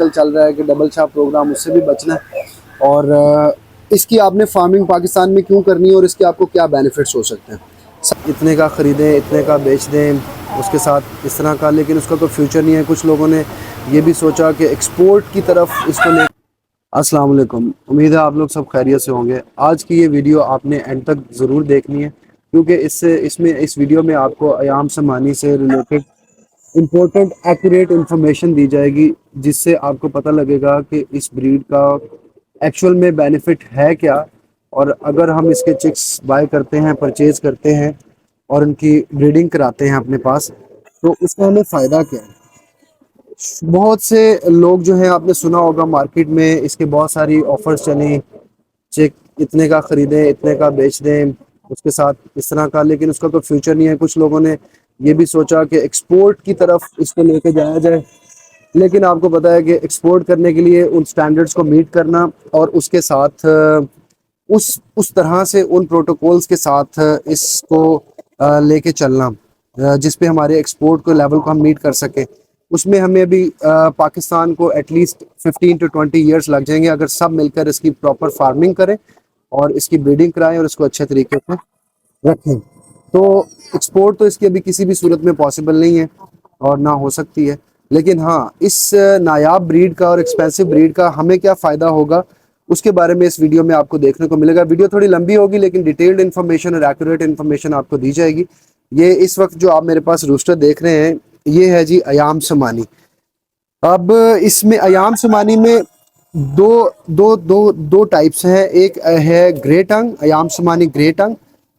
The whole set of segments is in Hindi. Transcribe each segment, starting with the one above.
आजकल चल रहा है कि डबल छाप प्रोग्राम, उससे भी बचना है। और इसकी आपने फार्मिंग पाकिस्तान में क्यों करनी है और इसके आपको क्या बेनिफिट्स हो सकते हैं। इतने का ख़रीदें, इतने का बेच दें, उसके साथ इस तरह का, लेकिन उसका कोई फ्यूचर नहीं है। कुछ लोगों ने ये भी सोचा कि एक्सपोर्ट की तरफ इसको ले। अस्सलाम वालेकुम, उम्मीद है आप लोग सब खैरियत से होंगे। आज की ये वीडियो आपने एंड तक ज़रूर देखनी है, क्योंकि इस वीडियो में आपको अयाम समानी से रिलेटेड इम्पोर्टेंट एक्यूरेट इन्फॉर्मेशन दी जाएगी, जिससे आपको पता लगेगा कि इस ब्रीड का एक्चुअल में बेनिफिट है क्या। और अगर हम इसके चिक्स बाय करते हैं, परचेज करते हैं और उनकी ब्रीडिंग कराते हैं अपने पास, तो उसका हमें फ़ायदा क्या है। बहुत से लोग जो हैं, आपने सुना होगा मार्केट में इसके बहुत सारी ऑफर्स चली, चेक इतने का ख़रीदें, इतने का बेच दें, उसके साथ इस तरह का, लेकिन उसका कोई फ्यूचर नहीं है। कुछ लोगों ने ये भी सोचा कि एक्सपोर्ट की तरफ इसको लेके जाया जाए, लेकिन आपको पता है कि एक्सपोर्ट करने के लिए उन स्टैंडर्ड्स को मीट करना और उसके साथ उस तरह से उन प्रोटोकॉल्स के साथ इसको लेके चलना, जिस पे हमारे एक्सपोर्ट को लेवल को हम मीट कर सके, उसमें हमें अभी पाकिस्तान को एटलीस्ट 15 to 20 ईयर्स लग जाएंगे, अगर सब मिलकर इसकी प्रॉपर फार्मिंग करें और इसकी ब्रीडिंग कराएं और इसको अच्छे तरीके से रखें। तो एक्सपोर्ट तो इसकी अभी किसी भी सूरत में पॉसिबल नहीं है और ना हो सकती है। लेकिन हाँ, इस नायाब ब्रीड का और एक्सपेंसिव ब्रीड का हमें क्या फ़ायदा होगा, उसके बारे में इस वीडियो में आपको देखने को मिलेगा। वीडियो थोड़ी लंबी होगी, लेकिन डिटेल्ड इन्फॉर्मेशन और एक्यूरेट इन्फॉर्मेशन आपको दी जाएगी। ये इस वक्त जो आप मेरे पास रूस्टर देख रहे हैं, ये है जी अयाम समानी। अब इसमें अयाम समानी में दो दो दो दो टाइप्स हैं। एक है ग्रे टंग, अयाम समानी ग्रे टंग,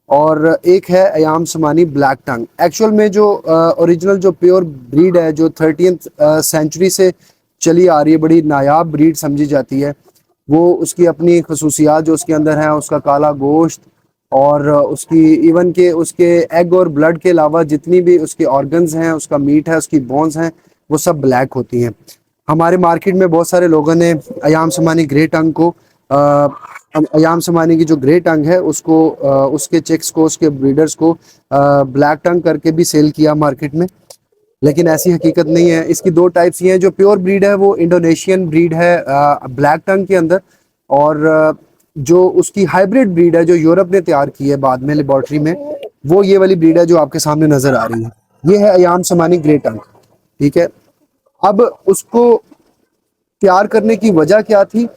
और एक है अयाम समानी ब्लैक टंग। एक्चुअल में जो ओरिजिनल जो प्योर ब्रीड है, जो 30th सेंचुरी से चली आ रही है, बड़ी नायाब ब्रीड समझी जाती है, वो उसकी अपनी खसूसियात जो उसके अंदर हैं, उसका काला गोश्त और उसकी इवन के उसके एग और ब्लड के अलावा जितनी भी उसके ऑर्गन्स हैं, उसका मीट है, उसकी बोन्स हैं, वो सब ब्लैक होती हैं। हमारे मार्केट में बहुत सारे लोगों ने अयाम समानी ग्रे टंग को अयाम समानी की जो ग्रे टंग है उसको उसके चेक्स को, उसके ब्रीडर्स को ब्लैक टंग करके भी सेल किया मार्केट में, लेकिन ऐसी हकीकत नहीं है। इसकी दो टाइप्स ये हैं। जो प्योर ब्रीड है वो इंडोनेशियन ब्रीड है ब्लैक टंग के अंदर, और जो उसकी हाइब्रिड ब्रीड है जो यूरोप ने तैयार की है बाद में लेबॉर्ट्री में, वो ये वाली ब्रीड है जो आपके सामने नजर आ रही है। ये है अयाम समानी ग्रे टंग, ठीक है। अब उसको तैयार करने की वजह क्या थी,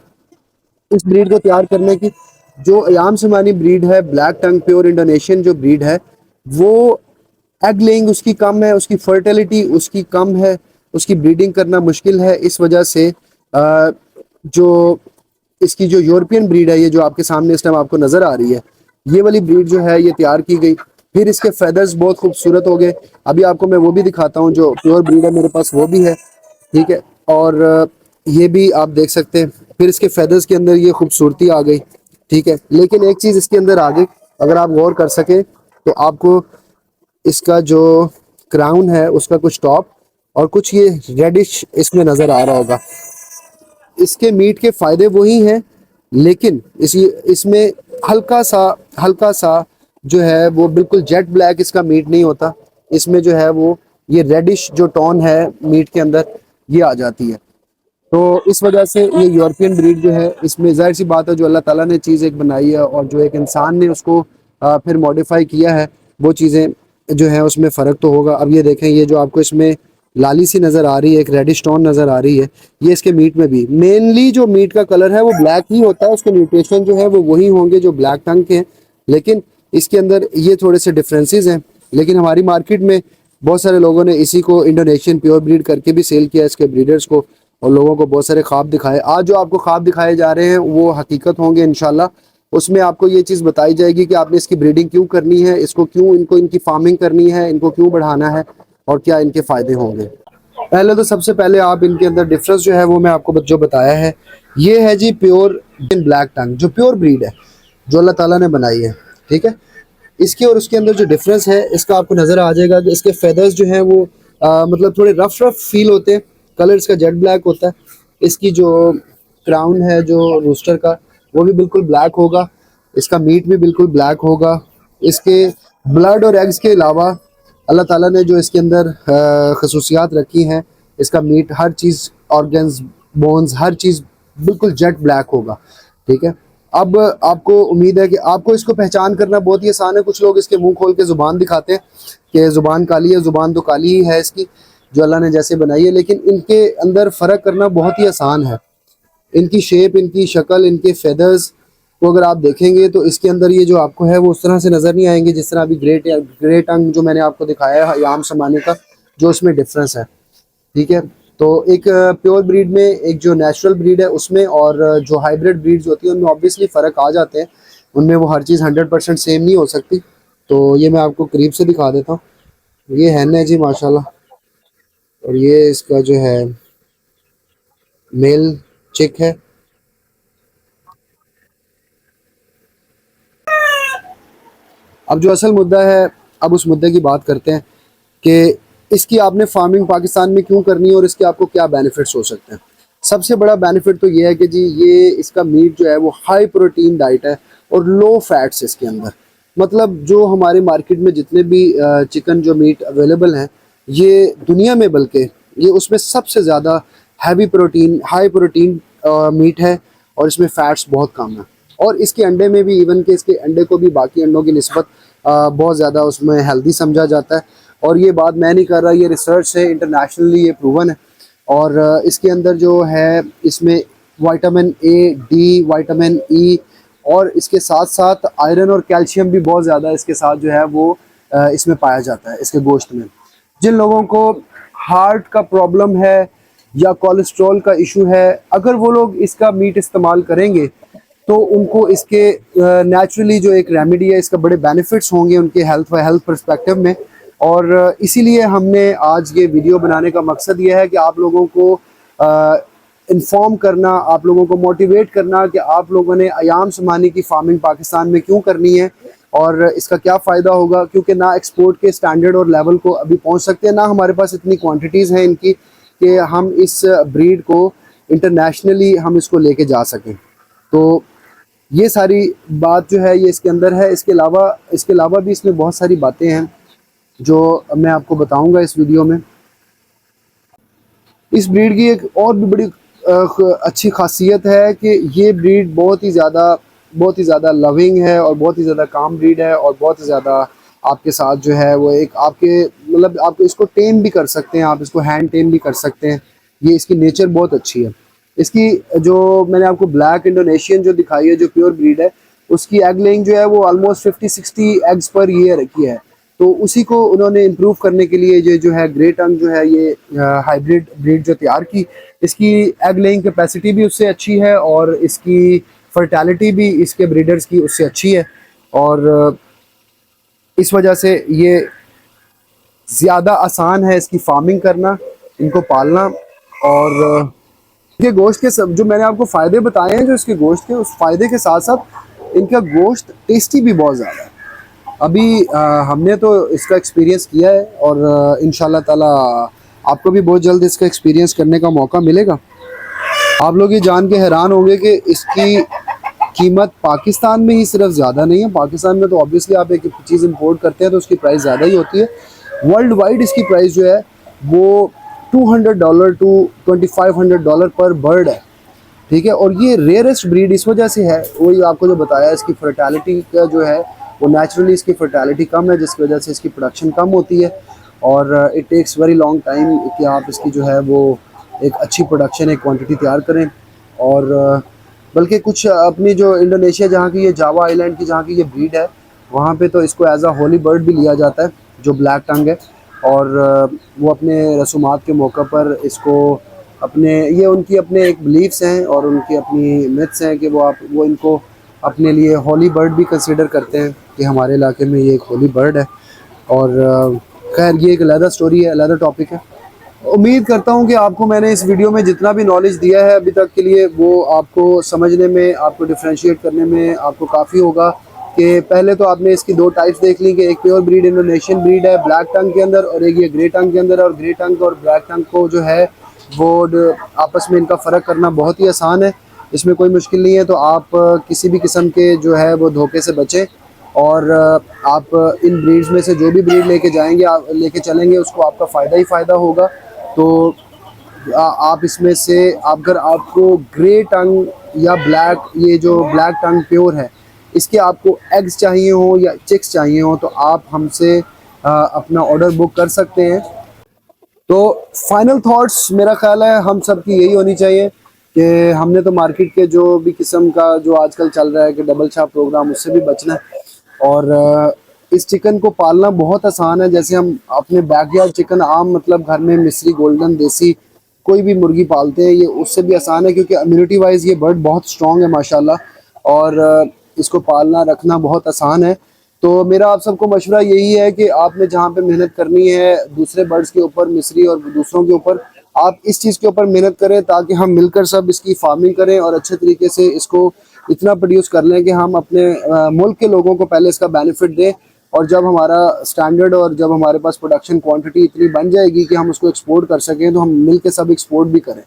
इस ब्रीड को तैयार करने की? जो अयाम समानी ब्रीड है ब्लैक टंग प्योर इंडोनेशियन जो ब्रीड है, वो एग लेइंग उसकी कम है, उसकी फर्टिलिटी उसकी कम है, उसकी ब्रीडिंग करना मुश्किल है। इस वजह से जो इसकी जो यूरोपियन ब्रीड है, ये जो आपके सामने इस टाइम आपको नजर आ रही है, ये वाली ब्रीड जो है ये तैयार की गई। फिर इसके फेदर्स बहुत खूबसूरत हो गए। अभी आपको मैं वो भी दिखाता हूँ, जो प्योर ब्रीड है मेरे पास वो भी है, ठीक है। और ये भी आप देख सकते हैं। फिर इसके फेदर्स के अंदर ये खूबसूरती आ गई, ठीक है। लेकिन एक चीज़ इसके अंदर आ गई, अगर आप गौर कर सके तो आपको इसका जो क्राउन है उसका कुछ टॉप और कुछ ये रेडिश इसमें नज़र आ रहा होगा। इसके मीट के फ़ायदे वही हैं, लेकिन इसमें हल्का सा जो है वो बिल्कुल जेट ब्लैक इसका मीट नहीं होता। इसमें जो है वो ये रेडिश जो टोन है मीट के अंदर ये आ जाती है। तो इस वजह से ये यूरोपियन ब्रीड जो है, इसमें जाहिर सी बात है जो अल्लाह ताला ने चीज़ एक बनाई है और जो एक इंसान ने उसको फिर मॉडिफाई किया है, वो चीज़ें जो है उसमें फ़र्क तो होगा। अब ये देखें, ये जो आपको इसमें लाली सी नज़र आ रही है, एक रेडिश टोन नज़र आ रही है, ये इसके मीट में भी मेनली जो मीट का कलर है वो ब्लैक ही होता है। उसके न्यूट्रिशन जो है वो वही होंगे जो ब्लैक टंग के हैं, लेकिन इसके अंदर ये थोड़े से डिफरेंसेस हैं। लेकिन हमारी मार्केट में बहुत सारे लोगों ने इसी को इंडोनेशियन प्योर ब्रीड करके भी सेल किया, इसके ब्रीडर्स को, और लोगों को बहुत सारे ख्वाब दिखाए। आज जो आपको ख्वाब दिखाए जा रहे हैं वो हकीकत होंगे इंशाल्लाह। उसमें आपको ये चीज़ बताई जाएगी कि आपने इसकी ब्रीडिंग क्यों करनी है, इसको क्यों, इनको इनकी फार्मिंग करनी है, इनको क्यों बढ़ाना है और क्या इनके फ़ायदे होंगे। पहले तो सबसे पहले आप इनके अंदर डिफरेंस जो है वो मैं आपको जो बताया है, ये है जी प्योर ब्लैक टंग, जो प्योर ब्रीड है जो अल्लाह ताला ने बनाई है, ठीक है। इसके और उसके अंदर जो डिफरेंस है इसका आपको नज़र आ जाएगा कि इसके फेदर्स जो हैं वो मतलब थोड़े रफ फील होते हैं। कलर इसका जेट ब्लैक होता है। इसकी जो क्राउन है जो रूस्टर का, वो भी बिल्कुल ब्लैक होगा। इसका मीट भी बिल्कुल ब्लैक होगा। इसके ब्लड और एग्स के अलावा अल्लाह ताला ने जो इसके अंदर खसूसियात रखी हैं, इसका मीट हर चीज़ ऑर्गन्स बोन्स, हर चीज़ बिल्कुल जेट ब्लैक होगा। ठीक है, अब आपको उम्मीद है कि आपको इसको पहचान करना बहुत ही आसान है। कुछ लोग इसके मुंह खोल के ज़ुबान दिखाते हैं कि ज़ुबान काली है, ज़ुबान तो काली ही है इसकी, जो अल्लाह ने जैसे बनाई है, लेकिन इनके अंदर फ़र्क करना बहुत ही आसान है। इनकी शेप, इनकी शक्ल, इनके फेदर्स को अगर आप देखेंगे तो इसके अंदर ये जो आपको है वो उस तरह से नज़र नहीं आएंगे जिस तरह अभी ग्रे टंग जो मैंने आपको दिखाया है याम शमानी का, जो इसमें डिफरेंस है। ठीक है, तो एक प्योर ब्रीड में, एक जो नेचुरल ब्रीड है उसमें, और जो हाइब्रिड ब्रीड्स होती है उनमें ऑब्वियसली फ़र्क आ जाते हैं। उनमें वो हर चीज़ 100% सेम नहीं हो सकती। तो ये मैं आपको करीब से दिखा देता हूँ। ये हैन है जी माशाल्लाह, और ये इसका जो है मेल चिक है। अब जो असल मुद्दा है, अब उस मुद्दे की बात करते हैं कि इसकी आपने फार्मिंग पाकिस्तान में क्यों करनी है और इसके आपको क्या बेनिफिट्स हो सकते हैं। सबसे बड़ा बेनिफिट तो ये है कि जी ये इसका मीट जो है वो हाई प्रोटीन डाइट है और लो फैट्स इसके अंदर। मतलब जो हमारे मार्केट में जितने भी चिकन जो मीट अवेलेबल हैं ये दुनिया में, बल्कि ये उसमें सबसे ज़्यादा heavy protein, high protein meat है, और इसमें फैट्स बहुत कम है। और इसके अंडे में भी, इवन के इसके अंडे को भी बाकी अंडों की निस्बत बहुत ज़्यादा उसमें हेल्दी समझा जाता है। और ये बात मैं नहीं कर रहा, ये रिसर्च से इंटरनेशनली ये प्रूवन है। और इसके अंदर जो है इसमें vitamin A, D, vitamin E, और इसके साथ साथ आयरन और कैल्शियम भी बहुत ज़्यादा इसके साथ जो है वो इसमें पाया जाता है इसके गोश्त में। जिन लोगों को हार्ट का प्रॉब्लम है या कोलेस्ट्रॉल का इशू है, अगर वो लोग इसका मीट इस्तेमाल करेंगे तो उनको इसके नेचुरली जो एक रेमेडी है, इसका बड़े बेनिफिट्स होंगे उनके हेल्थ पर्सपेक्टिव में। और इसीलिए हमने आज ये वीडियो बनाने का मकसद ये है कि आप लोगों को इन्फॉर्म करना, आप लोगों को मोटिवेट करना कि आप लोगों ने अयाम समानी की फार्मिंग पाकिस्तान में क्यों करनी है और इसका क्या फ़ायदा होगा। क्योंकि ना एक्सपोर्ट के स्टैंडर्ड और लेवल को अभी पहुंच सकते हैं, ना हमारे पास इतनी क्वांटिटीज़ हैं इनकी कि हम इस ब्रीड को इंटरनेशनली हम इसको लेके जा सकें। तो ये सारी बात जो है ये इसके अंदर है। इसके अलावा भी इसमें बहुत सारी बातें हैं जो मैं आपको बताऊंगा इस वीडियो में। इस ब्रीड की एक और भी बड़ी अच्छी खासियत है कि ये ब्रीड बहुत ही ज़्यादा लविंग है और बहुत ही ज़्यादा काम ब्रीड है, और बहुत ही ज़्यादा आपके साथ जो है वो एक आपके मतलब आप इसको टेम भी कर सकते हैं, आप इसको हैंड टेम भी कर सकते हैं। ये इसकी नेचर बहुत अच्छी है। इसकी जो मैंने आपको ब्लैक इंडोनेशियन जो दिखाई है, जो प्योर ब्रीड है, उसकी एग लेइंग जो है वो ऑलमोस्ट 50-60 एग्स पर ईयर की है। तो उसी को उन्होंने इम्प्रूव करने के लिए ये जो है ग्रे टंग जो है ये हाइब्रिड ब्रीड जो तैयार की, इसकी एग लेइंग कैपेसिटी भी उससे अच्छी है और इसकी फर्टैलिटी भी इसके ब्रीडर्स की उससे अच्छी है। और इस वजह से ये ज़्यादा आसान है इसकी फार्मिंग करना, इनको पालना। और ये गोश्त के सब जो मैंने आपको फ़ायदे बताए हैं जो इसके गोश्त के, उस फ़ायदे के साथ साथ इनका गोश्त टेस्टी भी बहुत ज़्यादा है। अभी हमने तो इसका एक्सपीरियंस किया है और इंशाल्लाह ताला आपको भी बहुत जल्द इसका एक्सपीरियंस करने का मौका मिलेगा। आप लोग ये जान के हैरान होंगे कि इसकी कीमत पाकिस्तान में ही सिर्फ ज़्यादा नहीं है। पाकिस्तान में तो ऑब्वियसली आप एक चीज़ इंपोर्ट करते हैं तो उसकी प्राइस ज़्यादा ही होती है। वर्ल्ड वाइड इसकी प्राइस जो है वो $200 टू $2500 पर बर्ड है। ठीक है, और ये रेयरेस्ट ब्रीड इस वजह से है, वही आपको जो बताया, इसकी फर्टैलिटी का जो है वो नेचुरली इसकी फर्टैलिटी कम है जिसकी वजह से इसकी प्रोडक्शन कम होती है। और it takes very long time कि आप इसकी जो है वो एक अच्छी प्रोडक्शन, एक क्वांटिटी तैयार करें। और बल्कि कुछ अपनी जो इंडोनेशिया जहाँ की ये जावा आइलैंड की जहाँ की ये ब्रीड है, वहाँ पे तो इसको एज अ होली बर्ड भी लिया जाता है जो ब्लैक टंग है। और वो अपने रसूमात के मौका पर इसको अपने, ये उनकी अपने एक बिलीव्स हैं और उनकी अपनी मिथ्स हैं कि वो इनको अपने लिए होली बर्ड भी कंसिडर करते हैं कि हमारे इलाके में ये एक होली बर्ड है। और खैर ये एक अलग स्टोरी है, अलग टॉपिक है। उम्मीद करता हूँ कि आपको मैंने इस वीडियो में जितना भी नॉलेज दिया है अभी तक के लिए वो आपको समझने में, आपको डिफ्रेंशिएट करने में आपको काफ़ी होगा। कि पहले तो आपने इसकी दो टाइप्स देख ली कि एक प्योर ब्रीड इंडोनेशियन ब्रीड है ब्लैक टंग के अंदर, और एक ये ग्रे टंग के अंदर। और ग्रे टंग और ब्लैक टंग को जो है वो आपस में इनका फ़र्क करना बहुत ही आसान है, इसमें कोई मुश्किल नहीं है। तो आप किसी भी किस्म के जो है वो धोखे से बचें, और आप इन ब्रीड्स में से जो भी ब्रीड लेके चलेंगे उसको आपका फ़ायदा ही फ़ायदा होगा। तो आप इसमें से अगर आपको ग्रे टंग या ब्लैक, ये जो ब्लैक टंग प्योर है, इसके आपको एग्स चाहिए हो या चिक्स चाहिए हो तो आप हमसे अपना ऑर्डर बुक कर सकते हैं। तो फाइनल थॉट्स मेरा ख्याल है हम सब की यही होनी चाहिए कि हमने तो मार्केट के जो भी किस्म का जो आजकल चल रहा है कि डबल छाप प्रोग्राम, उससे भी बचना है। और इस चिकन को पालना बहुत आसान है। जैसे हम अपने बैकयार्ड चिकन आम मतलब घर में मिस्री, गोल्डन, देसी कोई भी मुर्गी पालते हैं, ये उससे भी आसान है क्योंकि इम्यूनिटी वाइज ये बर्ड बहुत स्ट्रॉन्ग है माशाल्लाह। और इसको पालना रखना बहुत आसान है। तो मेरा आप सबको मशवरा यही है कि आपने जहाँ पे मेहनत करनी है दूसरे बर्ड्स के ऊपर, मिस्री और दूसरों के ऊपर, आप इस चीज़ के ऊपर मेहनत करें ताकि हम मिलकर सब इसकी फार्मिंग करें और अच्छे तरीके से इसको इतना प्रोड्यूस कर लें कि हम अपने मुल्क के लोगों को पहले इसका बेनिफिट दें। और जब हमारा स्टैंडर्ड और जब हमारे पास प्रोडक्शन क्वांटिटी इतनी बन जाएगी कि हम उसको एक्सपोर्ट कर सकें तो हम मिल के सब एक्सपोर्ट भी करें।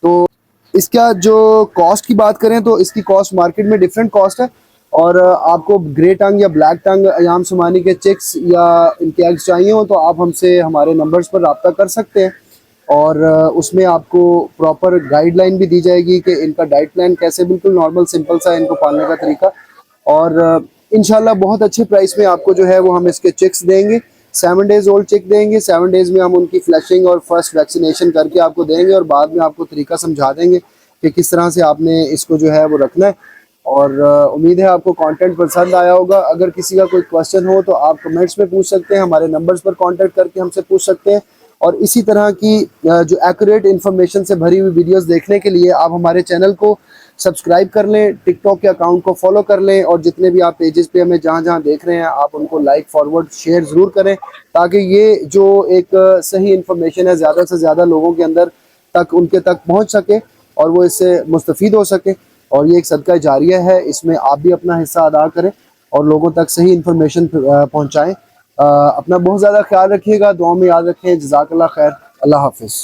तो इसका जो कॉस्ट की बात करें तो इसकी कॉस्ट मार्केट में डिफरेंट कॉस्ट है। और आपको ग्रे टंग या ब्लैक टंग अयाम सुमानी के चिक्स या इनके एग्स चाहिए हो तो आप हमसे हमारे नंबर्स पर रब्ता कर सकते हैं। और उसमें आपको प्रॉपर गाइडलाइन भी दी जाएगी कि इनका डाइट प्लान कैसे, बिल्कुल नॉर्मल सिंपल सा इनको पालने का तरीका। और इंशाल्लाह बहुत अच्छे प्राइस में आपको जो है वो हम इसके चिक्स देंगे। 7 डेज ओल्ड चिक देंगे। 7 डेज में हम उनकी फ्लैशिंग और फर्स्ट वैक्सीनेशन करके आपको देंगे और बाद में आपको तरीका समझा देंगे कि किस तरह से आपने इसको जो है वो रखना है। और उम्मीद है आपको कंटेंट पसंद आया होगा। अगर किसी का कोई क्वेश्चन हो तो आप कमेंट्स में पूछ सकते हैं, हमारे नंबर्स पर कांटेक्ट करके हमसे पूछ सकते हैं। और इसी तरह की जो एक्यूरेट इन्फॉर्मेशन से भरी हुई वीडियोस देखने के लिए आप हमारे चैनल को सब्सक्राइब कर लें, टिकटॉक के अकाउंट को फॉलो कर लें और जितने भी आप पेजेस पे हमें जहाँ जहाँ देख रहे हैं आप उनको लाइक, फॉरवर्ड, शेयर ज़रूर करें ताकि ये जो एक सही इन्फॉर्मेशन है ज़्यादा से ज़्यादा लोगों के अंदर तक, उनके तक पहुँच सके और वो इससे मुस्तफ़ीद हो सके। और ये एक सदका जारिया है, इसमें आप भी अपना हिस्सा अदा करें और लोगों तक सही इन्फॉर्मेशन पहुँचाएँ। अपना बहुत ज़्यादा ख्याल रखिएगा, दुआ में याद रखें। जज़ाकल्लाह खैर। अल्लाह हाफिज़।